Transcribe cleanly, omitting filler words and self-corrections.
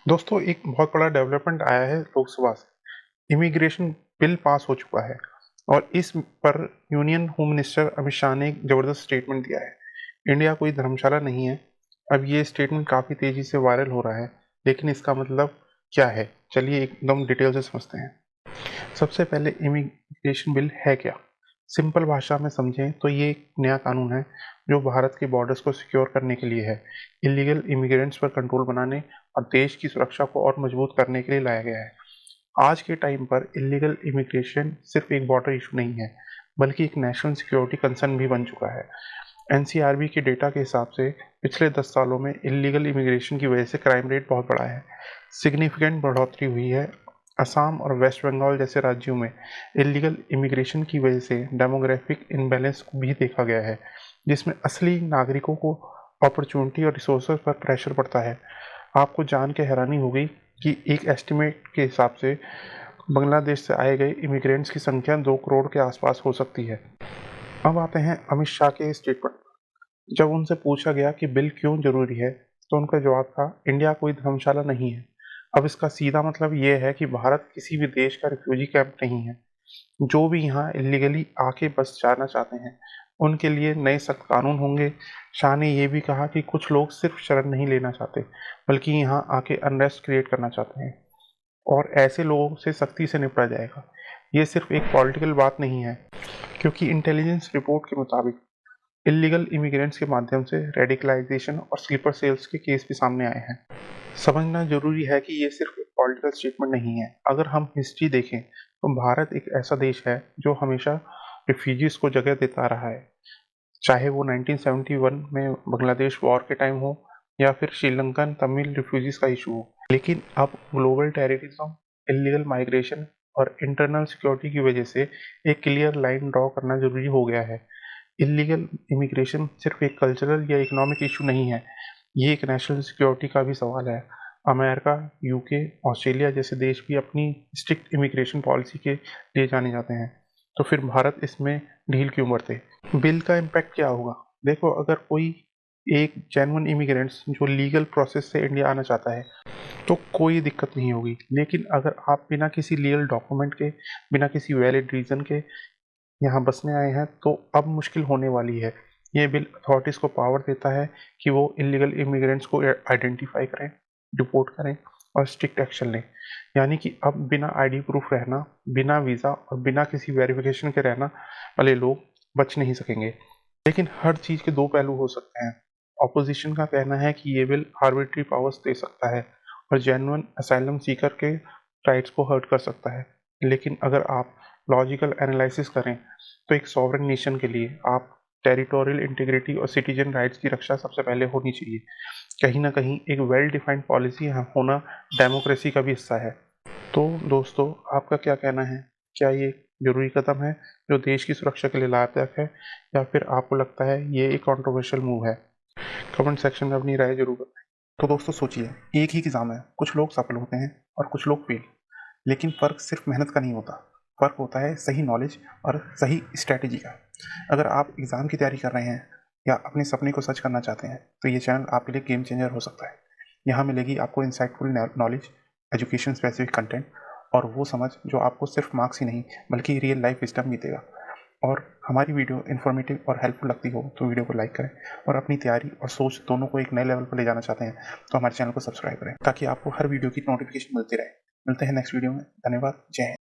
दोस्तों, एक बहुत बड़ा डेवलपमेंट आया है लोकसभा से। इमिग्रेशन बिल पास हो चुका है और इस पर union home minister Amit Shah ने एक जबरदस्त स्टेटमेंट दिया है। इंडिया कोई धर्मशाला नहीं है। अब ये स्टेटमेंट काफी तेजी से वायरल हो रहा है, लेकिन इसका मतलब क्या है? चलिए एकदम डिटेल से समझते हैं। सबसे पहले इमिग्रेशन बिल है क्या? सिंपल भाषा में समझें तो ये एक नया कानून है जो भारत के बॉर्डर्स को सिक्योर करने के लिए है, इलीगल इमिग्रेंट्स पर कंट्रोल बनाने और देश की सुरक्षा को और मजबूत करने के लिए लाया गया है। आज के टाइम पर इलीगल इमिग्रेशन सिर्फ एक बॉर्डर इशू नहीं है, बल्कि एक नेशनल सिक्योरिटी कंसर्न भी बन चुका है। एनसीआरबी के डेटा के हिसाब से पिछले 10 सालों में इलीगल इमिग्रेशन की वजह से क्राइम रेट बहुत बढ़ा है। सिग्निफिकेंट बढ़ोतरी हुई है। असम और वेस्ट बंगाल जैसे राज्यों में इलीगल इमिग्रेशन की वजह से डेमोग्राफिक इनबैलेंस भी देखा गया है, जिसमें असली नागरिकों को अपॉर्चुनिटी और रिसोर्सेज पर प्रेशर पड़ता है। आपको जान के हैरानी होगी कि एक एस्टिमेट के हिसाब से बांग्लादेश से आए गए इमिग्रेंट्स की संख्या 2 करोड़ के आसपास हो सकती है। अब आते हैं अमित शाह के स्टेटमेंट। जब उनसे पूछा गया कि बिल क्यों जरूरी है, तो उनका जवाब था, इंडिया कोई धर्मशाला नहीं है। अब इसका सीधा मतलब ये है कि भारत किसी भी देश का रिफ्यूजी कैंप नहीं है। जो भी यहाँ इलीगली आके बस जाना चाहते हैं, उनके लिए नए सख्त कानून होंगे। शाह ने ये भी कहा कि कुछ लोग सिर्फ शरण नहीं लेना चाहते, बल्कि यहाँ आके अनरेस्ट क्रिएट करना चाहते हैं, और ऐसे लोगों से सख्ती से निपटा जाएगा। ये सिर्फ एक पॉलिटिकल बात नहीं है, क्योंकि इंटेलिजेंस रिपोर्ट के मुताबिक इलीगल इमिग्रेंट्स के माध्यम से रेडिकलाइजेशन और स्लीपर सेल्स के केस भी सामने आए हैं। समझना जरूरी है कि ये सिर्फ एक पॉलिटिकल स्टेटमेंट नहीं है। अगर हम हिस्ट्री देखें तो भारत एक ऐसा देश है जो हमेशा रिफ्यूजीज को जगह देता रहा है, चाहे वो 1971 में बांग्लादेश वॉर के टाइम हो या फिर श्रीलंकन तमिल रिफ्यूजीज का इशू हो। लेकिन अब ग्लोबल टेररिज्म, इलीगल माइग्रेशन और इंटरनल सिक्योरिटी की वजह से एक क्लियर लाइन ड्रॉ करना जरूरी हो गया है। इलीगल इमिग्रेशन सिर्फ एक कल्चरल या इकोनॉमिक इशू नहीं है, ये एक नेशनल सिक्योरिटी का भी सवाल है। अमेरिका, यूके, ऑस्ट्रेलिया जैसे देश भी अपनी स्ट्रिक्ट इमिग्रेशन पॉलिसी के लिए जाने जाते हैं, तो फिर भारत इसमें ढील क्यों बरते? बिल का इम्पैक्ट क्या होगा? देखो, अगर कोई एक जेन्युइन इमिग्रेंट्स जो लीगल प्रोसेस से इंडिया आना चाहता है, तो कोई दिक्कत नहीं होगी। लेकिन अगर आप बिना किसी लीगल डॉक्यूमेंट के, बिना किसी वैलिड रीजन के यहाँ बसने आए हैं, तो अब मुश्किल होने वाली है। ये बिल अथॉरिटीज़ को पावर देता है कि वो इलीगल इमिग्रेंट्स को आइडेंटिफाई करें, डिपोर्ट करें और स्ट्रिक्ट एक्शन लें। यानी कि अब बिना आईडी प्रूफ रहना, बिना वीज़ा और बिना किसी वेरिफिकेशन के रहना वाले लोग बच नहीं सकेंगे। लेकिन हर चीज़ के दो पहलू हो सकते हैं। ऑपोजिशन का कहना है कि ये बिल आर्बिट्री पावर्स दे सकता है और जेन्युइन असाइलम सीकर के राइट्स को हर्ट कर सकता है। लेकिन अगर आप लॉजिकल एनालिसिस करें तो एक सॉवरेन नेशन के लिए आप टेरिटोरियल इंटीग्रिटी और सिटीजन राइट्स की रक्षा सबसे पहले होनी चाहिए। कहीं ना कहीं एक वेल डिफाइंड पॉलिसी होना डेमोक्रेसी का भी हिस्सा है। तो दोस्तों, आपका क्या कहना है? क्या ये जरूरी कदम है जो देश की सुरक्षा के लिए लाभदायक है, या फिर आपको लगता है ये एक कंट्रोवर्शियल मूव है? कमेंट सेक्शन में अपनी राय जरूर बताएं। तो दोस्तों सोचिए, एक ही एग्जाम है, कुछ लोग सफल होते हैं और कुछ लोग फेल। लेकिन फ़र्क सिर्फ मेहनत का नहीं होता, फ़र्क होता है सही नॉलेज और सही स्ट्रैटेजी का। अगर आप एग्ज़ाम की तैयारी कर रहे हैं या अपने सपने को सच करना चाहते हैं, तो ये चैनल आपके लिए गेम चेंजर हो सकता है। यहाँ मिलेगी आपको insightful knowledge, education specific content और वो समझ जो आपको सिर्फ मार्क्स ही नहीं, बल्कि रियल लाइफ विजडम भी देगा। और हमारी वीडियो इन्फॉर्मेटिव और हेल्पफुल लगती हो तो वीडियो को लाइक करें, और अपनी तैयारी और सोच दोनों को एक नए लेवल पर ले जाना चाहते हैं तो हमारे चैनल को सब्सक्राइब करें, ताकि आपको हर वीडियो की नोटिफिकेशन मिलती रहे। मिलते हैं नेक्स्ट वीडियो में। धन्यवाद। जय हिंद।